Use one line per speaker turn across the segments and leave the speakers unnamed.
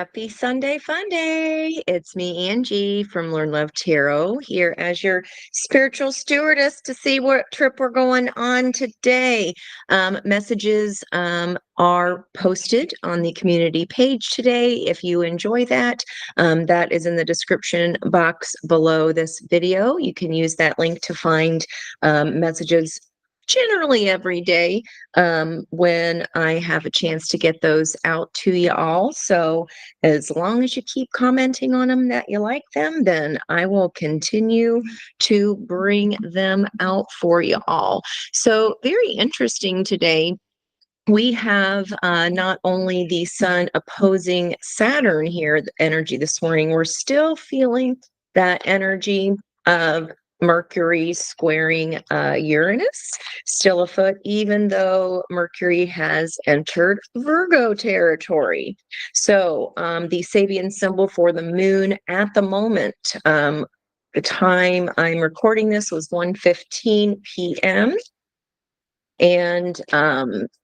Happy Sunday Fun Day. It's me, Angie from Learn Love Tarot, here as your spiritual stewardess to see what trip we're going on today. Messages are posted on the community page today. If you enjoy that, that is in the description box below this video. You can use that link to find messages generally every day when I have a chance to get those out to you all. So as long as you keep commenting on them that you like them, then I will continue to bring them out for you all. So very interesting today. We have not only the sun opposing Saturn here, the energy this morning, we're still feeling that energy of Mercury squaring Uranus, still afoot, even though Mercury has entered Virgo territory. So the Sabian symbol for the moon at the moment, the time I'm recording this was 1:15 p.m. And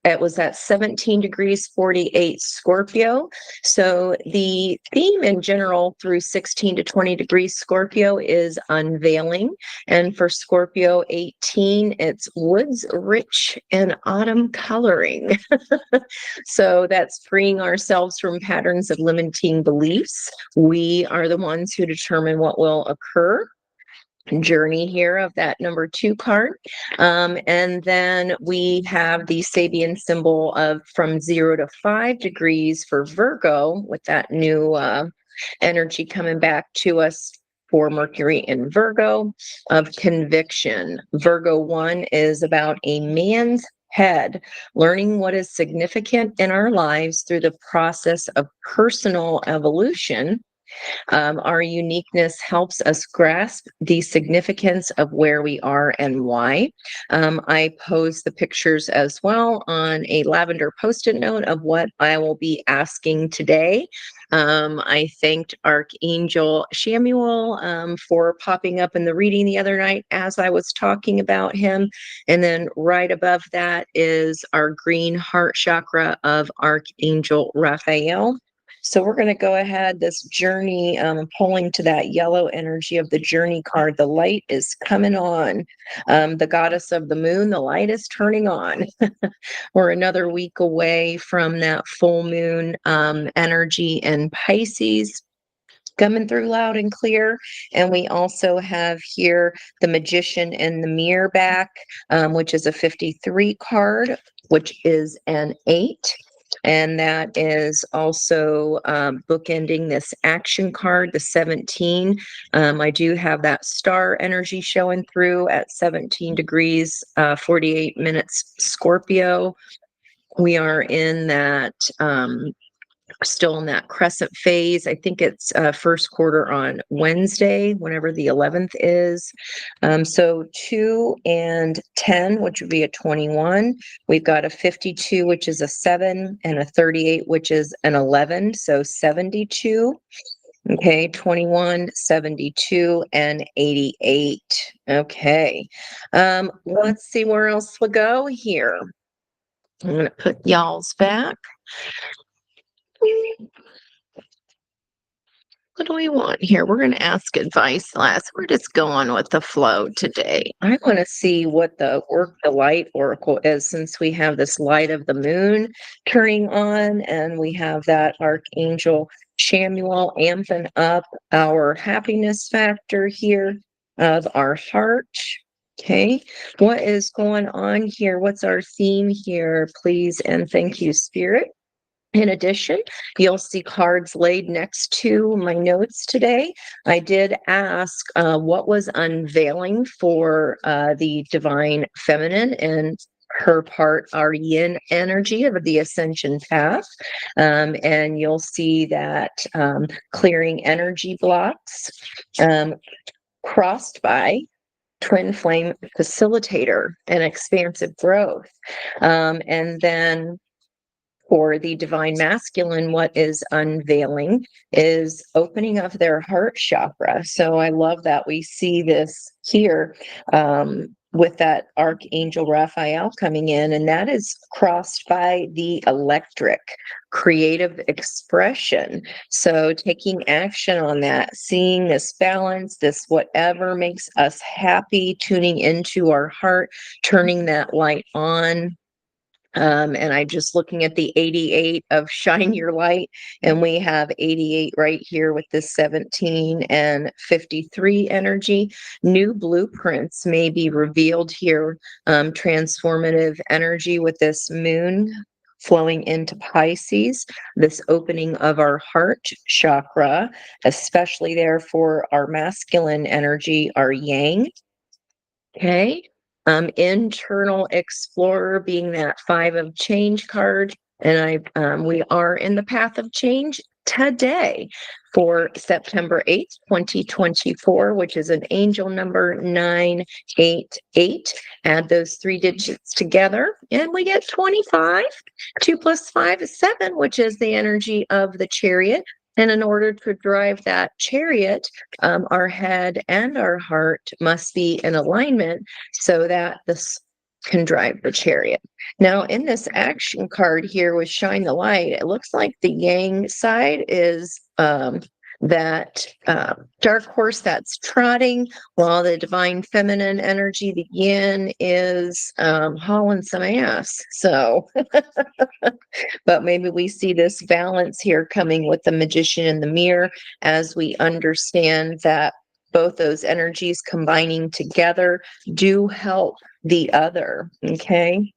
it was at 17 degrees 48 Scorpio. So the theme in general through 16 to 20 degrees Scorpio is unveiling. And for Scorpio 18, it's woods rich in autumn coloring. So that's freeing ourselves from patterns of limiting beliefs. We are the ones who determine what will occur. Journey here of that number 2 card. And then we have the Sabian symbol of from 0 to 5 degrees for Virgo, with that new energy coming back to us for Mercury in Virgo, of conviction. Virgo 1 is about a man's head, learning what is significant in our lives through the process of personal evolution. Our uniqueness helps us grasp the significance of where we are and why. I pose the pictures as well on a lavender post-it note of what I will be asking today. I thanked Archangel Samuel for popping up in the reading the other night as I was talking about him. And then right above that is our green heart chakra of Archangel Raphael. So we're going to go ahead, this journey, pulling to that yellow energy of the journey card. The light is coming on. The goddess of the moon, the light is turning on. We're another week away from that full moon energy in Pisces, coming through loud and clear. And we also have here the Magician in the mirror back, which is a 53 card, which is an 8. And that is also bookending this action card, the 17. I do have that star energy showing through at 17 degrees, 48 minutes Scorpio. We are in that, still in that crescent phase. I think it's first quarter on Wednesday, whenever the 11th is. So 2 and 10, which would be a 21. We've got a 52, which is a 7, and a 38, which is an 11. So 72. Okay, 21, 72, and 88. Okay. Let's see where else we'll go here. I'm going to put y'all's back. What do we want here? We're going to ask advice last. We're just going with the flow today. I want to see what the light oracle is, since we have this light of the moon turning on, and we have that Archangel Samuel amping up our happiness factor here of our heart. Okay, what is going on here? What's our theme here? Please and thank you, Spirit. In addition, you'll see cards laid next to my notes today. I did ask what was unveiling for the divine feminine and her part, our yin energy of the ascension path. And you'll see that clearing energy blocks, crossed by twin flame facilitator and expansive growth. And then for the divine masculine, what is unveiling is opening of their heart chakra. So I love that we see this here with that Archangel Raphael coming in, and that is crossed by the electric creative expression. So taking action on that, seeing this balance, this whatever makes us happy, tuning into our heart, turning that light on. And I'm just looking at the 88 of Shine Your Light, and we have 88 right here with this 17 and 53 energy. New blueprints may be revealed here, transformative energy with this moon flowing into Pisces, this opening of our heart chakra, especially there for our masculine energy, our yang. Okay. Internal explorer being that 5 of change card. And we are in the path of change today for September 8th, 2024, which is an angel number 988. Add those 3 digits together and we get 25. 2 plus 5 is 7, which is the energy of the chariot. And in order to drive that chariot, our head and our heart must be in alignment so that this can drive the chariot. Now, in this action card here with Shine the Light, it looks like the yang side is that dark horse that's trotting, while the divine feminine energy, the yin, is hauling some ass. So, but maybe we see this balance here coming with the magician in the mirror as we understand that both those energies combining together do help the other. Okay.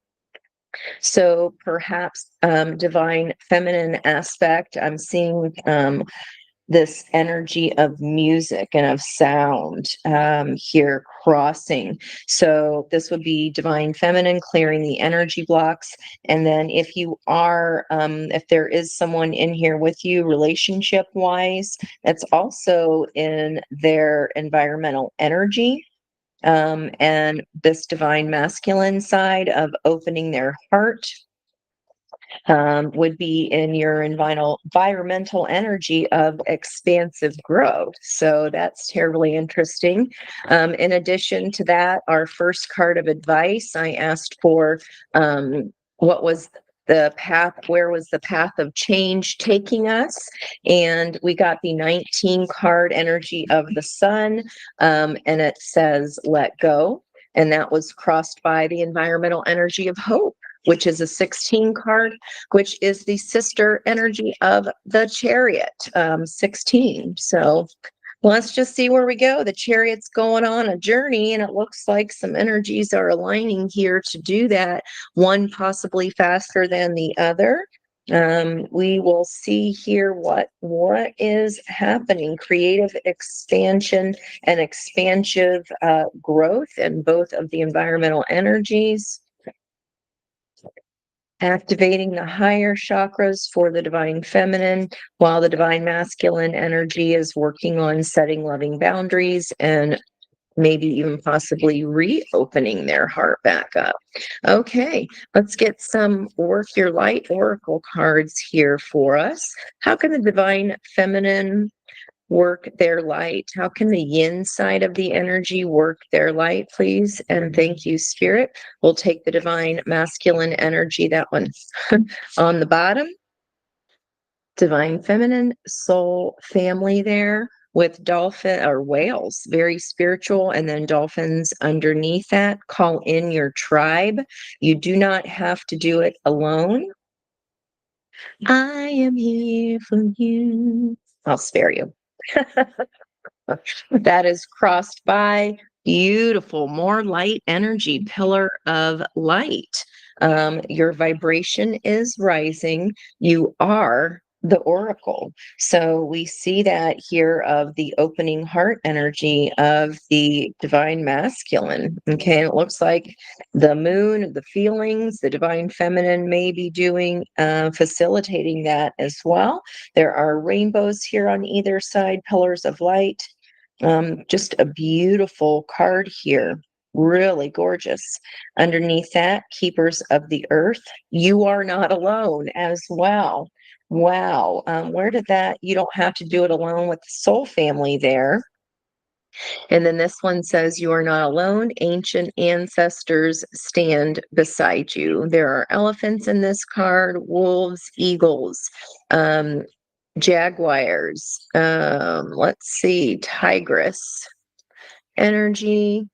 So perhaps divine feminine aspect, I'm seeing this energy of music and of sound here crossing. So this would be divine feminine, clearing the energy blocks. And then if you are, if there is someone in here with you relationship wise, that's also in their environmental energy. And this divine masculine side of opening their heart would be in your environmental energy of expansive growth. So that's terribly interesting. In addition to that, our first card of advice, I asked for what was the path, where was the path of change taking us? And we got the 19 card energy of the sun, and it says, let go. And that was crossed by the environmental energy of hope, which is a 16 card, which is the sister energy of the chariot, 16. So let's just see where we go. The chariot's going on a journey, and it looks like some energies are aligning here to do that, one possibly faster than the other. We will see here what is happening. Creative expansion and expansive growth in both of the environmental energies. Activating the higher chakras for the divine feminine, while the divine masculine energy is working on setting loving boundaries and maybe even possibly reopening their heart back up. Okay, let's get some Work Your Light oracle cards here for us. How can the divine feminine work their light? How can the yin side of the energy work their light, please? And thank you, Spirit. We'll take the divine masculine energy, that one on the bottom. Divine feminine soul family there with dolphin or whales, very spiritual, and then dolphins underneath that. Call in your tribe. You do not have to do it alone. I am here for you. I'll spare you. That is crossed by beautiful, more light energy, pillar of light. Your vibration is rising. You are the oracle. So we see that here of the opening heart energy of the divine masculine. Okay, and it looks like the moon, the feelings, the divine feminine may be doing, facilitating that as well. There are rainbows here on either side, pillars of light. Just a beautiful card here. Really gorgeous. Underneath that, keepers of the earth. You are not alone as well. Wow. Where did that? You don't have to do it alone with the soul family there. And then this one says, "You are not alone. Ancient ancestors stand beside you." There are elephants in this card, wolves, eagles, um, jaguars, let's see, tigress energy.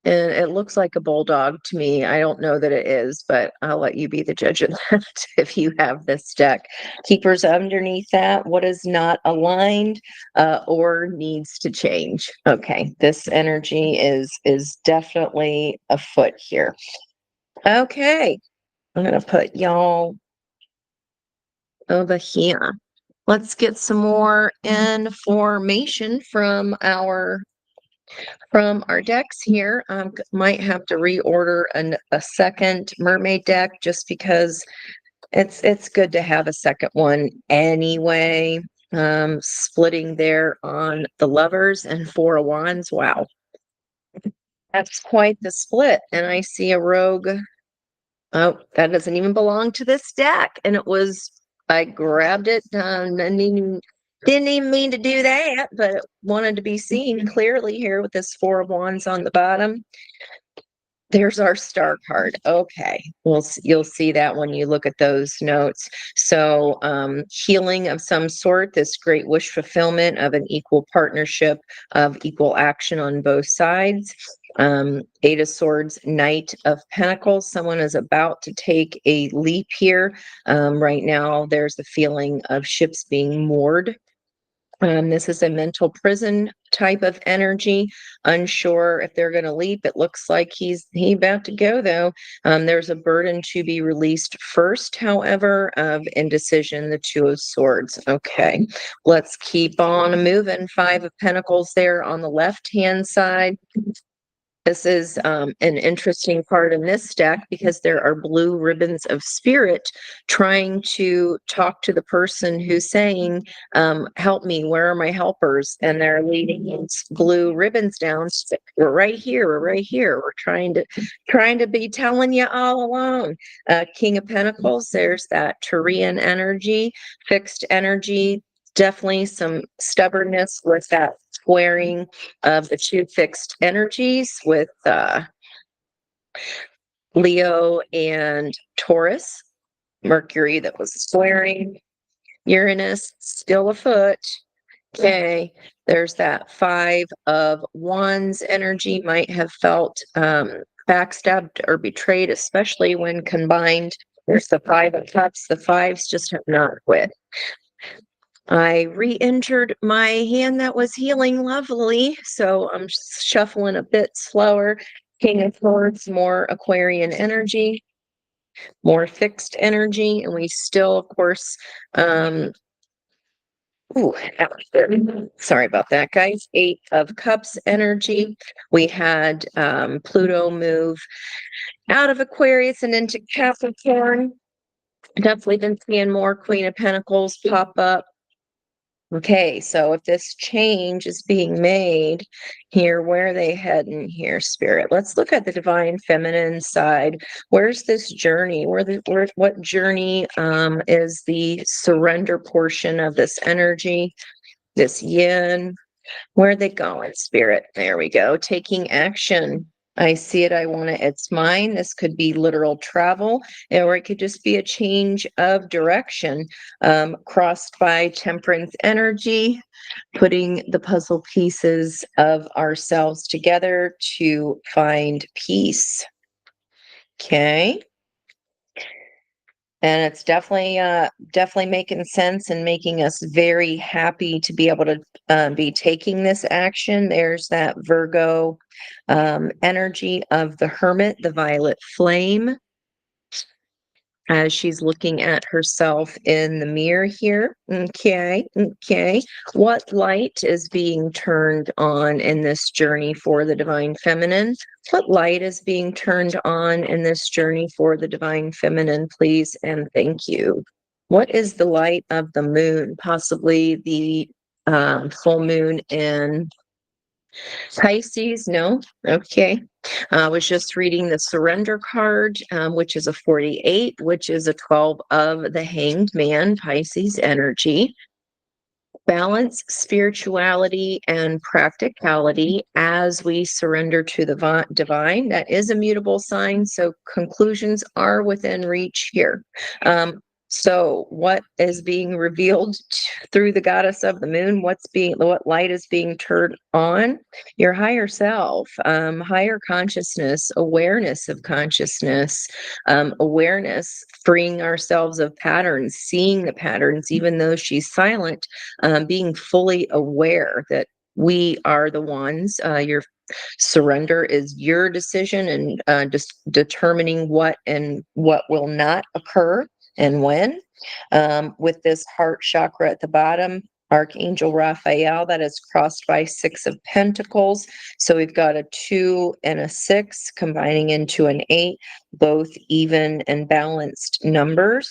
And it looks like a bulldog to me. I don't know that it is, but I'll let you be the judge of that if you have this deck. Keepers underneath that. What is not aligned or needs to change? Okay, this energy is definitely afoot here. Okay, I'm gonna put y'all over here. Let's get some more information from our decks here. Might have to reorder a second mermaid deck just because it's good to have a second one anyway. Splitting there on the lovers and Four of Wands. Wow, that's quite the split. And I see a rogue. Oh, that doesn't even belong to this deck. And I grabbed it. Didn't even mean to do that, but it wanted to be seen clearly here with this Four of Wands on the bottom. There's our star card. Okay. You'll see that when you look at those notes. So, healing of some sort, this great wish fulfillment of an equal partnership, of equal action on both sides. Eight of Swords, Knight of Pentacles. Someone is about to take a leap here. Right now, there's the feeling of ships being moored. This is a mental prison type of energy. Unsure if they're going to leap. It looks like he about to go though. There's a burden to be released first, however, of indecision. The Two of Swords. Okay, let's keep on moving. Five of Pentacles there on the left hand side. This is an interesting part in this deck because there are blue ribbons of spirit trying to talk to the person who's saying, help me, where are my helpers? And they're leading these blue ribbons down. We're right here, we're right here. We're trying to be telling you all along. King of Pentacles, there's that Chariot energy, fixed energy, definitely some stubbornness with that squaring of the two fixed energies with Leo and Taurus. Mercury that was squaring. Uranus still afoot. Okay, there's that Five of Wands energy. Might have felt backstabbed or betrayed, especially when combined. There's the Five of Cups. The fives just have not quit. I re-injured my hand that was healing lovely, so I'm shuffling a bit slower. King of Swords, more Aquarian energy, more fixed energy, and we still, of course, ooh, that was good. Sorry about that, guys. Eight of Cups energy. We had Pluto move out of Aquarius and into Capricorn. Definitely been seeing more Queen of Pentacles pop up. Okay, so if this change is being made here, where are they heading here, Spirit? Let's look at the divine feminine side. Where's this journey? What journey is the surrender portion of this energy, this yin? Where are they going, Spirit? There we go. Taking action. I see it. I want it. It's mine. This could be literal travel, or it could just be a change of direction, crossed by temperance energy, putting the puzzle pieces of ourselves together to find peace. Okay. And it's definitely making sense and making us very happy to be able to be taking this action. There's that Virgo energy of the Hermit, the violet flame, as she's looking at herself in the mirror here. Okay. What light is being turned on in this journey for the divine feminine? What light is being turned on in this journey for the divine feminine, please and thank you? What is the light of the moon? Possibly the full moon in Pisces? No? Okay. I was just reading the surrender card, which is a 48, which is a 12 of the Hanged Man, Pisces energy. balance, spirituality, and practicality as we surrender to the divine. That is a mutable sign, so conclusions are within reach here. So what is being revealed through the goddess of the moon? What light is being turned on? Your higher self, higher consciousness, awareness of consciousness, awareness, freeing ourselves of patterns, seeing the patterns, even though she's silent, being fully aware that we are the ones. Your surrender is your decision, and just determining what and what will not occur and when. With this heart chakra at the bottom, Archangel Raphael, that is crossed by 6 of Pentacles. So we've got a 2 and a 6 combining into an 8, both even and balanced numbers.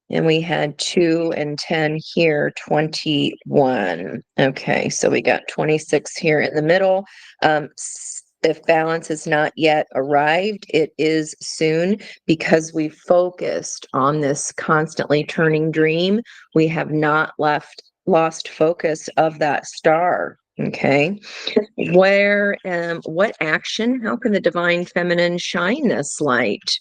And we had 2 and 10 here, 21. Okay, so we got 26 here in the middle. If balance has not yet arrived, it is soon, because we focused on this constantly turning dream. We have not lost focus of that star. Okay, what action? How can the divine feminine shine this light?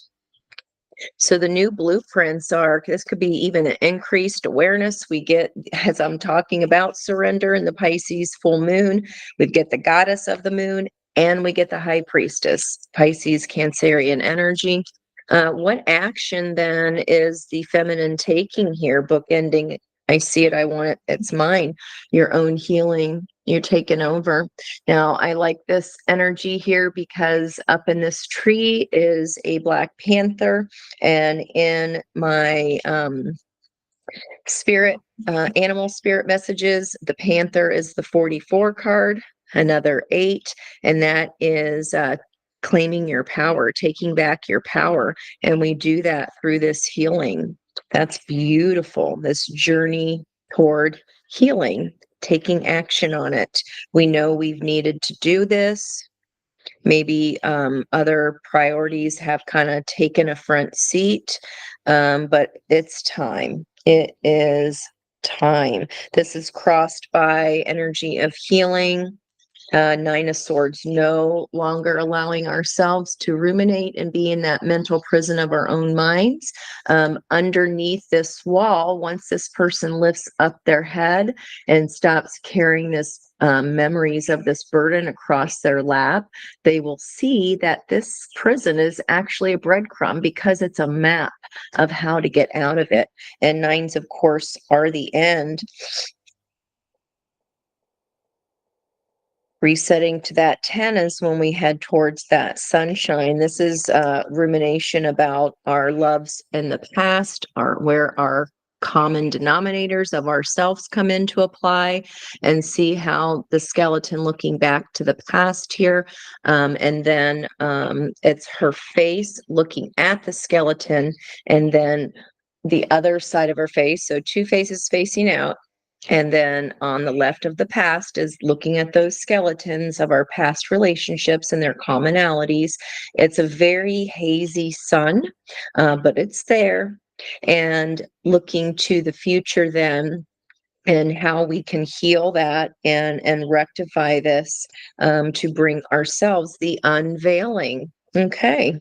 So the new blueprints are, this could be even an increased awareness we get as I'm talking about surrender in the Pisces full moon. We get the goddess of the moon, and we get the high priestess, Pisces Cancerian energy. What action then is the feminine taking here? Bookending, I see it, I want it, it's mine. Your own healing, you're taking over. Now, I like this energy here because up in this tree is a Black Panther, and in my animal spirit messages, the Panther is the 44 card, another 8, and that is claiming your power, taking back your power. And we do that through this healing. That's beautiful, this journey toward healing, taking action on it. We know we've needed to do this. Maybe other priorities have kind of taken a front seat, but it's time. It is time. This is crossed by energy of healing. 9 of Swords, no longer allowing ourselves to ruminate and be in that mental prison of our own minds. Underneath this wall, once this person lifts up their head and stops carrying this memories of this burden across their lap, they will see that this prison is actually a breadcrumb, because it's a map of how to get out of it. And 9s, of course, are the end. Resetting to that 10 is when we head towards that sunshine. This is rumination about our loves in the past, where our common denominators of ourselves come in to apply, and see how the skeleton looking back to the past here. And then it's her face looking at the skeleton, and then the other side of her face. So 2 faces facing out. And then on the left of the past is looking at those skeletons of our past relationships and their commonalities. It's a very hazy sun, but it's there. And looking to the future then, and how we can heal that and rectify this, to bring ourselves the unveiling. Okay.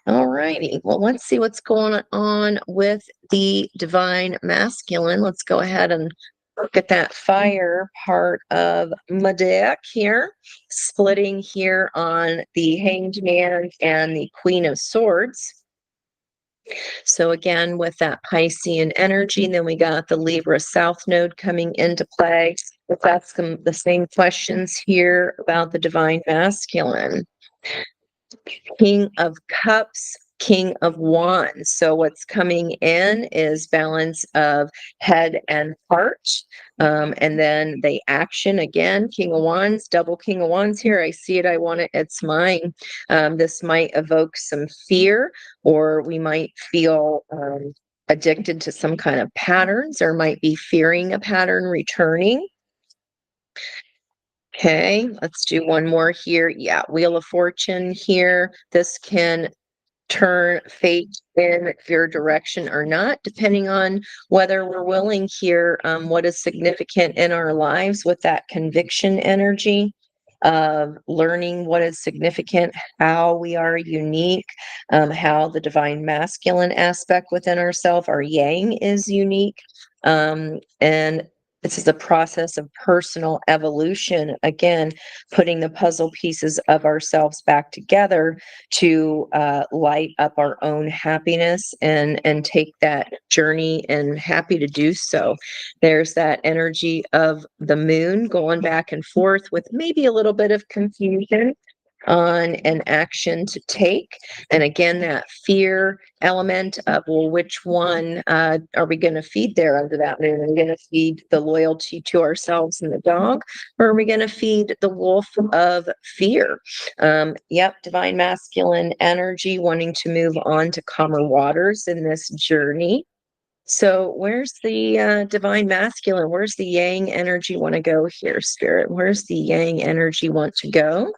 All righty. Well, let's see what's going on with the divine masculine. Let's go ahead and look at that fire part of my deck here, splitting here on the Hanged Man and the Queen of Swords. So again, with that Piscean energy, and then we got the Libra South Node coming into play. Let's ask them the same questions here about the divine masculine. King of Cups, King of Wands. So what's coming in is balance of head and heart. And then the action again, King of Wands, double King of Wands here. I see it, I want it, it's mine. This might evoke some fear, or we might feel addicted to some kind of patterns, or might be fearing a pattern returning. Okay, let's do one more here. Yeah, Wheel of Fortune here. This can turn fate in your direction or not, depending on whether we're willing here, what is significant in our lives with that conviction energy of learning what is significant, how we are unique, how the divine masculine aspect within ourselves, our yang, is unique. And this is a process of personal evolution, again, putting the puzzle pieces of ourselves back together to light up our own happiness and take that journey, and happy to do so. There's that energy of the moon going back and forth with maybe a little bit of confusion on an action to take. And again, that fear element of, well, which one are we going to feed there under that moon? Are we going to feed the loyalty to ourselves and the dog, or are we going to feed the wolf of fear? Yep, divine masculine energy wanting to move on to calmer waters in this journey. So where's the divine masculine? Where's the yang energy want to go here, Spirit? Where's the yang energy want to go?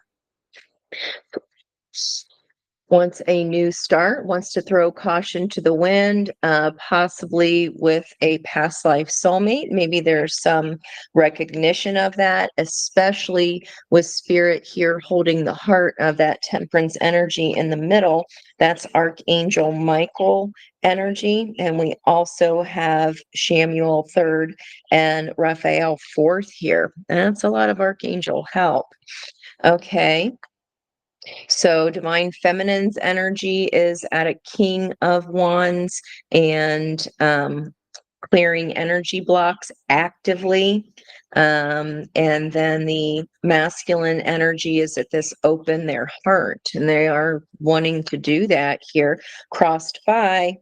Wants a new start, wants to throw caution to the wind, possibly with a past life soulmate. Maybe there's some recognition of that, especially with Spirit here holding the heart of that temperance energy in the middle. That's Archangel Michael energy. And we also have Shamuel third and Raphael fourth here. That's a lot of Archangel help. Okay. So divine feminine's energy is at a King of Wands, and clearing energy blocks actively. And then the masculine energy is at this open their heart, and they are wanting to do that here, crossed by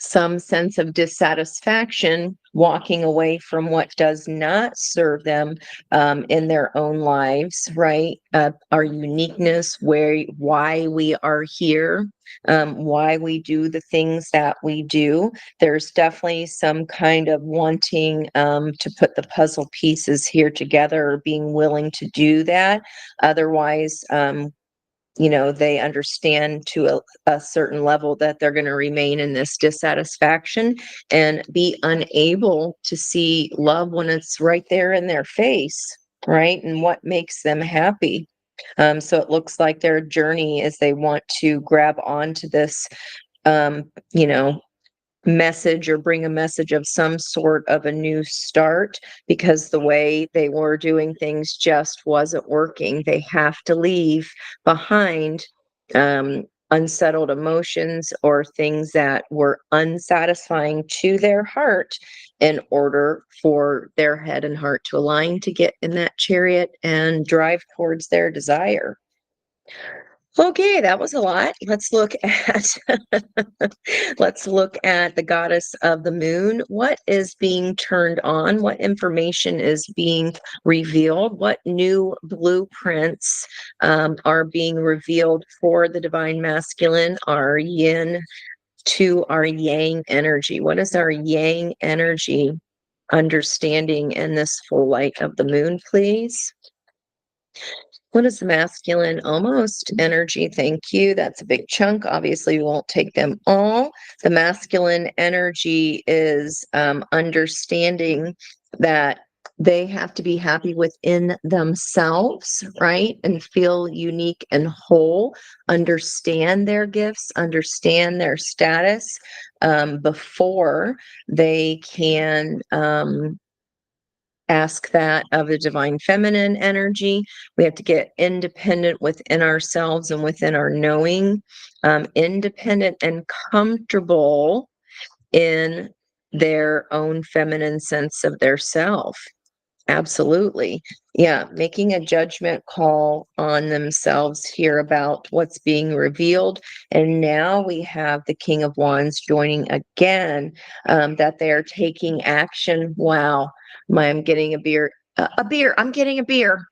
some sense of dissatisfaction, walking away from what does not serve them in their own lives, right? Our uniqueness, why we are here, why we do the things that we do. There's definitely some kind of wanting to put the puzzle pieces here together, or being willing to do that. Otherwise, they understand to a certain level that they're going to remain in this dissatisfaction and be unable to see love when it's right there in their face, right? And what makes them happy. So it looks like their journey is they want to grab onto this, um, you know, message, or bring a message of some sort of a new start, because the way they were doing things just wasn't working. They have to leave behind unsettled emotions or things that were unsatisfying to their heart, in order for their head and heart to align, to get in that chariot and drive towards their desire. Okay, that was a lot. Let's look at let's look at the goddess of the moon. What is being turned on? What information is being revealed? What new blueprints are being revealed for the divine masculine, our yin to our yang energy? What is our yang energy understanding in this full light of the moon, please? What is the masculine almost energy? Thank you. That's a big chunk. Obviously, we won't take them all. The masculine energy is understanding that they have to be happy within themselves, right? And feel unique and whole, understand their gifts, understand their status before they can ask that of the divine feminine energy. We have to get independent within ourselves and within our knowing, independent and comfortable in their own feminine sense of their self. Absolutely. Yeah, making a judgment call on themselves here about what's being revealed. And now we have the King of Wands joining again, that they are taking action. Wow. I'm getting a beer. I'm getting a beer.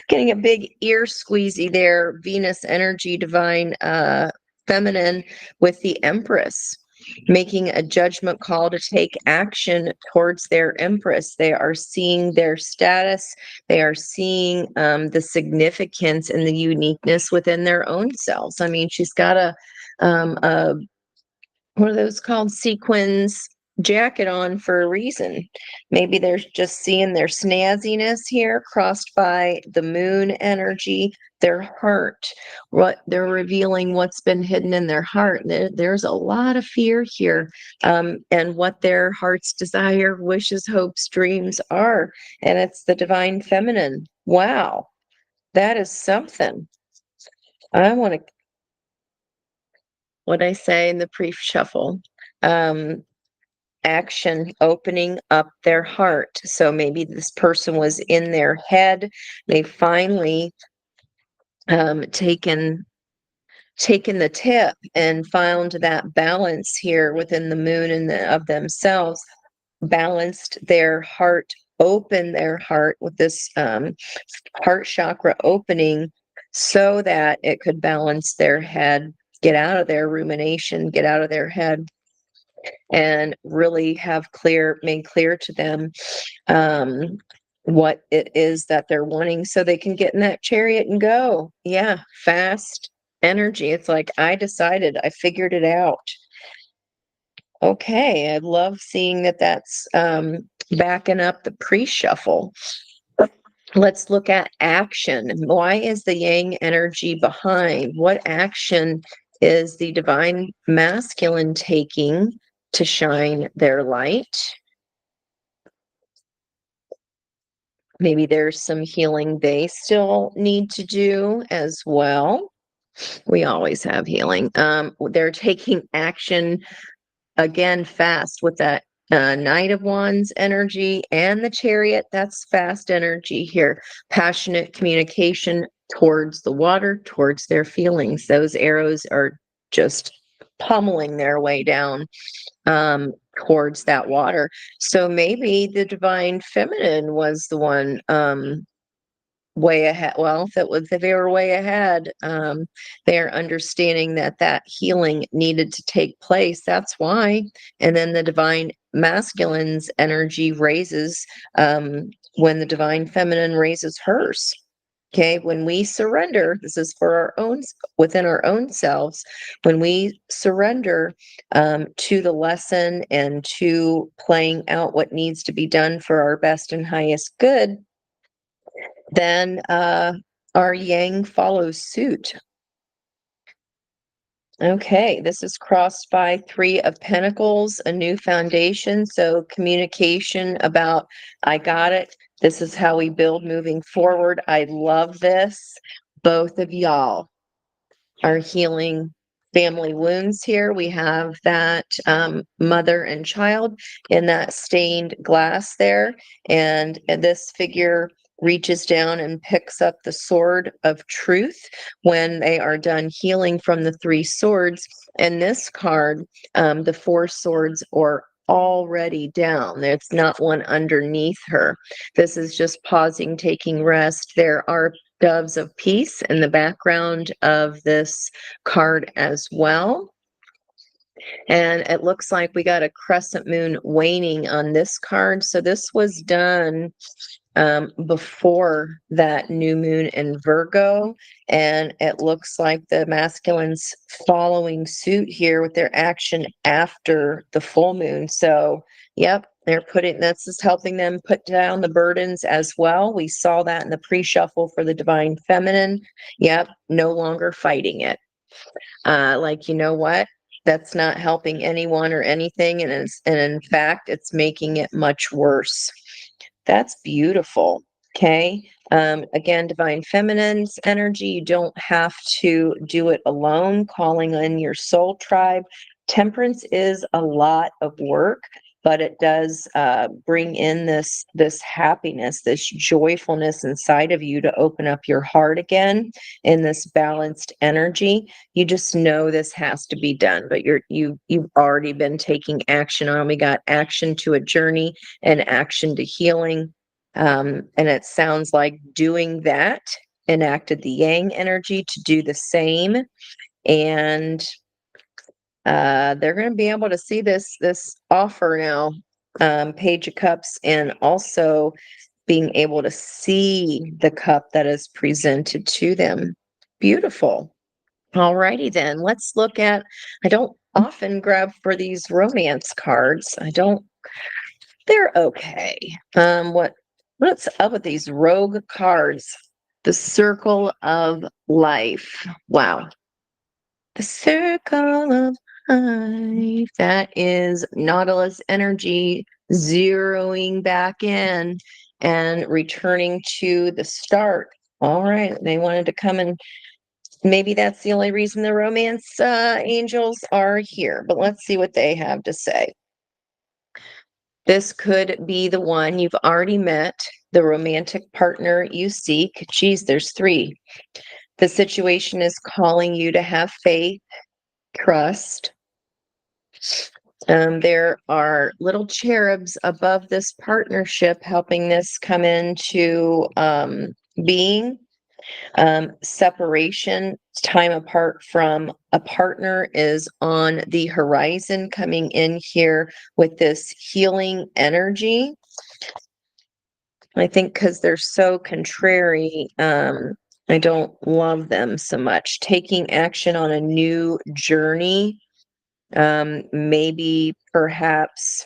Getting a big ear squeezy there. Venus energy, divine feminine with the Empress. making a judgment call to take action towards their empress. They are seeing their status. They are seeing the significance and the uniqueness within their own selves. I mean, she's got a what are those called? Sequins jacket on for a reason. Maybe they're just seeing their snazziness here crossed by the moon energy, their heart, what they're revealing, what's been hidden in their heart. There's a lot of fear here, and what their heart's desire, wishes, hopes, dreams are. And it's the divine feminine. Wow, that is something. I want to, what I say in the pre-shuffle. Um, Action opening up their heart. So maybe this person was in their head. They finally taken the tip and found that balance here within the moon and of themselves, balanced their heart, open their heart with this heart chakra opening so that it could balance their head, get out of their rumination, get out of their head, and really have made clear to them um, what it is that they're wanting so they can get in that chariot and go. Yeah, fast energy. It's like, I decided, I figured it out. Okay, I love seeing that that's backing up the pre-shuffle. Let's look at action. Why is the yang energy behind? What action is the divine masculine taking to shine their light? Maybe there's some healing they still need to do as well. We always have healing. They're taking action again fast with that Knight of Wands energy and the Chariot. That's fast energy here. Passionate communication towards the water, towards their feelings. Those arrows are just pummeling their way down towards that water. So maybe the divine feminine was the one way ahead. Well, if they were way ahead, they're understanding that that healing needed to take place. That's why. And then the divine masculine's energy raises when the divine feminine raises hers. Okay, when we surrender, this is for our own, within our own selves, when we surrender to the lesson and to playing out what needs to be done for our best and highest good, then our yang follows suit. Okay, this is crossed by Three of Pentacles, a new foundation. So communication about, I got it. This is how we build moving forward. I love this. Both of y'all are healing family wounds here. We have that mother and child in that stained glass there. And this figure reaches down and picks up the sword of truth when they are done healing from the three swords. And this card, the four swords are already down. There's not one underneath her. This is just pausing, taking rest. There are doves of peace in the background of this card as well. And it looks like we got a crescent moon waning on this card. So this was done before that new moon in Virgo. And it looks like the masculine's following suit here with their action after the full moon. So, yep, this is helping them put down the burdens as well. We saw that in the pre-shuffle for the divine feminine. Yep, no longer fighting it. Like, you know what? That's not helping anyone or anything. And in fact, it's making it much worse. That's beautiful. Okay. Again, divine feminine's energy. You don't have to do it alone, calling in your soul tribe. Temperance is a lot of work, but it does bring in this happiness, this joyfulness inside of you to open up your heart again in this balanced energy. You just know this has to be done, but you've already been taking action on. We got action to a journey and action to healing. And it sounds like doing that enacted the yang energy to do the same. And they're going to be able to see this offer now, Page of Cups, and also being able to see the cup that is presented to them. Beautiful. All righty then. Let's look at, I don't often grab for these romance cards. They're okay. What's up with these rogue cards? The Circle of Life. Wow. The Circle of Life. That is Nautilus energy zeroing back in and returning to the start. All right. They wanted to come and maybe that's the only reason the romance angels are here. But let's see what they have to say. This could be the one you've already met, the romantic partner you seek. Geez, there's 3. The situation is calling you to have faith, trust. There are little cherubs above this partnership helping this come into being. Separation, time apart from a partner is on the horizon, coming in here with this healing energy. I think because they're so contrary, I don't love them so much. Taking action on a new journey, maybe perhaps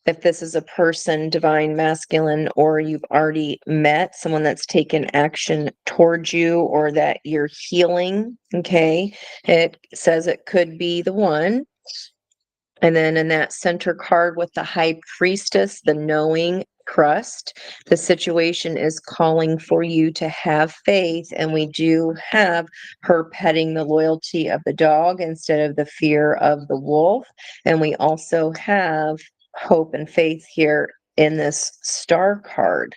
if this is a person, divine masculine, or you've already met someone that's taken action towards you or that you're healing, okay, it says it could be the one. And then in that center card with the High Priestess, the knowing trust, the situation is calling for you to have faith. And we do have her petting the loyalty of the dog instead of the fear of the wolf. And we also have hope and faith here in this star card.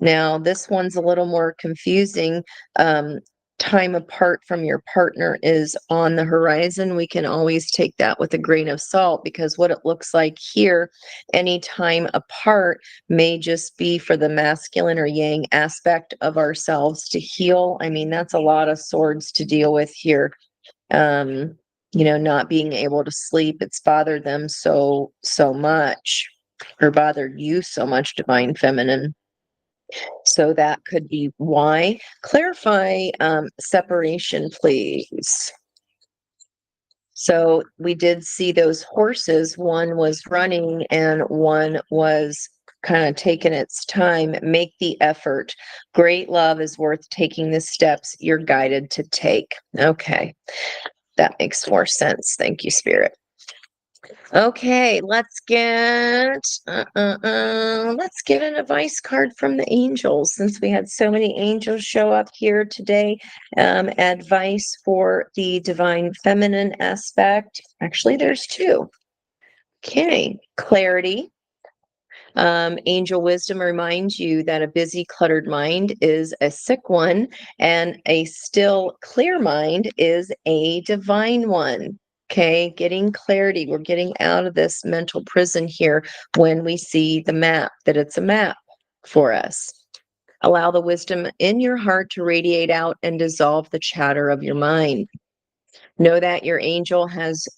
Now, this one's a little more confusing. Time apart from your partner is on the horizon. We can always take that with a grain of salt because what it looks like here, any time apart may just be for the masculine or yang aspect of ourselves to heal. I mean, that's a lot of swords to deal with here. Not being able to sleep, it's bothered them so much, or bothered you so much, divine feminine. So that could be why. Clarify separation, please. So we did see those horses. One was running and one was kind of taking its time. Make the effort. Great love is worth taking the steps you're guided to take. Okay, that makes more sense. Thank you, Spirit. Okay, let's get an advice card from the angels since we had so many angels show up here today. Advice for the divine feminine aspect. Actually, there's 2. Okay, clarity. Angel wisdom reminds you that a busy, cluttered mind is a sick one, and a still, clear mind is a divine one. Okay, getting clarity. We're getting out of this mental prison here when we see the map, that it's a map for us. Allow the wisdom in your heart to radiate out and dissolve the chatter of your mind. Know that your angel has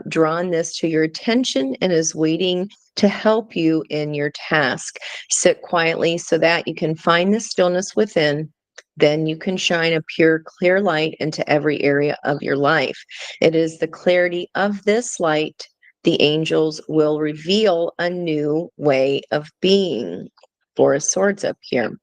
drawn this to your attention and is waiting to help you in your task. Sit quietly so that you can find the stillness within. Then you can shine a pure, clear light into every area of your life. It is the clarity of this light the angels will reveal a new way of being. 4 of Swords up here.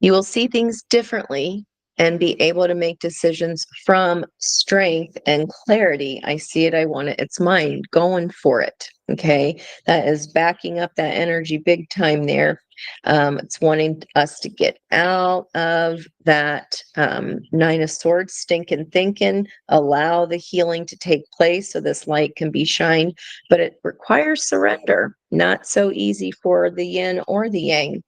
You will see things differently and be able to make decisions from strength and clarity. I see it, I want it, it's mine, going for it. Okay, that is backing up that energy big time there. It's wanting us to get out of that 9 of Swords, stinking thinking, allow the healing to take place so this light can be shined, but it requires surrender. Not so easy for the yin or the yang.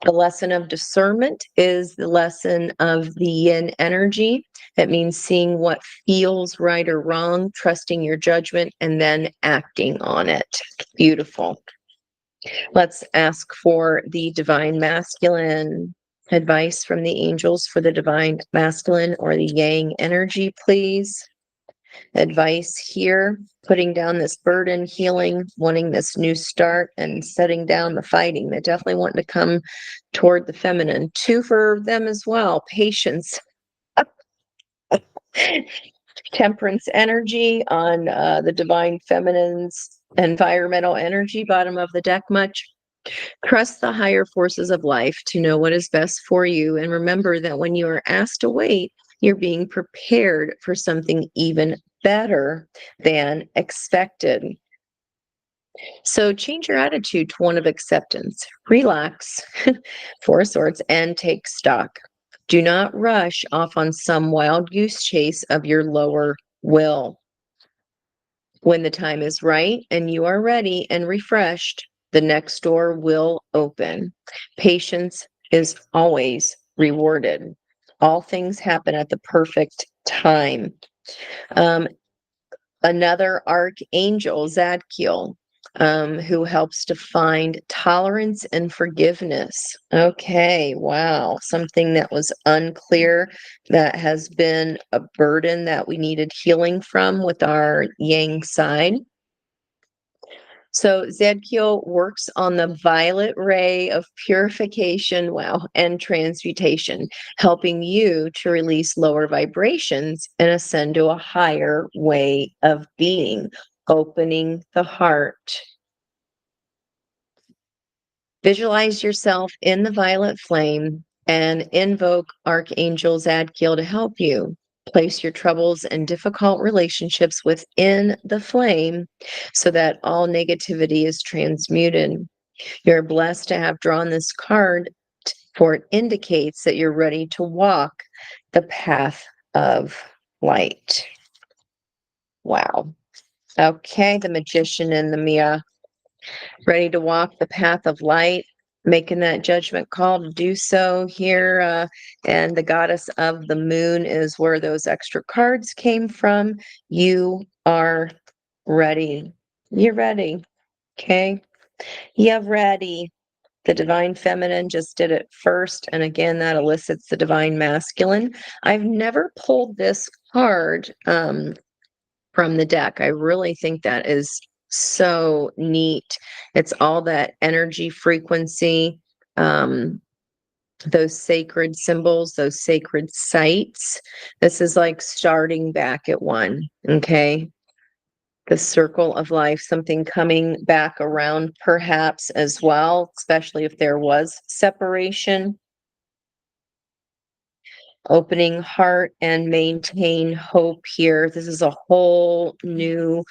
The lesson of discernment is the lesson of the yin energy. That means seeing what feels right or wrong, trusting your judgment, and then acting on it. Beautiful. Let's ask for the divine masculine. Advice from the angels for the divine masculine or the yang energy, please. Advice here, putting down this burden, healing, wanting this new start, and setting down the fighting. They definitely want to come toward the feminine. Two for them as well, patience. Temperance energy on the divine feminine's environmental energy, bottom of the deck much. Trust the higher forces of life to know what is best for you. And remember that when you are asked to wait, you're being prepared for something even better than expected. So change your attitude to one of acceptance. Relax, Four of Swords, and take stock. Do not rush off on some wild goose chase of your lower will. When the time is right and you are ready and refreshed, the next door will open. Patience is always rewarded. All things happen at the perfect time. Um, Another archangel, Zadkiel, who helps to find tolerance and forgiveness. Okay, wow. Something that was unclear, that has been a burden that we needed healing from with our yang side. So Zadkiel works on the violet ray of purification, wow, and transmutation, helping you to release lower vibrations and ascend to a higher way of being, opening the heart. Visualize yourself in the violet flame and invoke Archangel Zadkiel to help you. Place your troubles and difficult relationships within the flame so that all negativity is transmuted. You're blessed to have drawn this card, for it indicates that you're ready to walk the path of light. Wow. Okay, the Magician and the Mia. Ready to walk the path of light, making that judgment call to do so here. And the goddess of the moon is where those extra cards came from. You are ready. You're ready. Okay. You're ready. The divine feminine just did it first. And again, that elicits the divine masculine. I've never pulled this card from the deck. I really think that is so neat. It's all that energy frequency, those sacred symbols, those sacred sites. This is like starting back at one, okay? The circle of life, something coming back around perhaps as well, especially if there was separation. Opening heart and maintain hope here. This is a whole new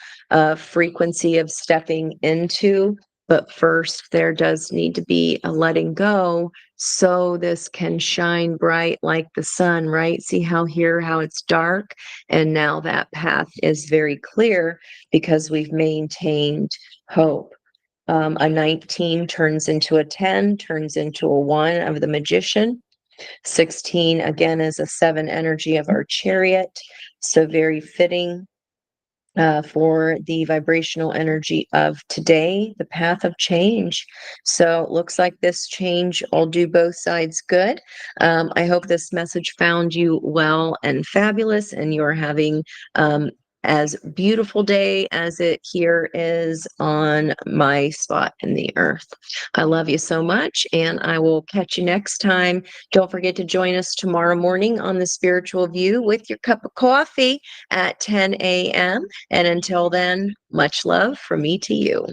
frequency of stepping into. But first, there does need to be a letting go so this can shine bright like the sun, right? See how it's dark? And now that path is very clear because we've maintained hope. A 19 turns into a 10, turns into a 1 of the Magician. 16 again is a 7 energy of our Chariot, so very fitting for the vibrational energy of today, the path of change. So it looks like this change will do both sides good. I hope this message found you well and fabulous, and you're having as beautiful day as it here is on my spot in the earth. I love you so much, and I will catch you next time. Don't forget to join us tomorrow morning on the Spiritual View with your cup of coffee at 10 a.m. And until then, much love from me to you.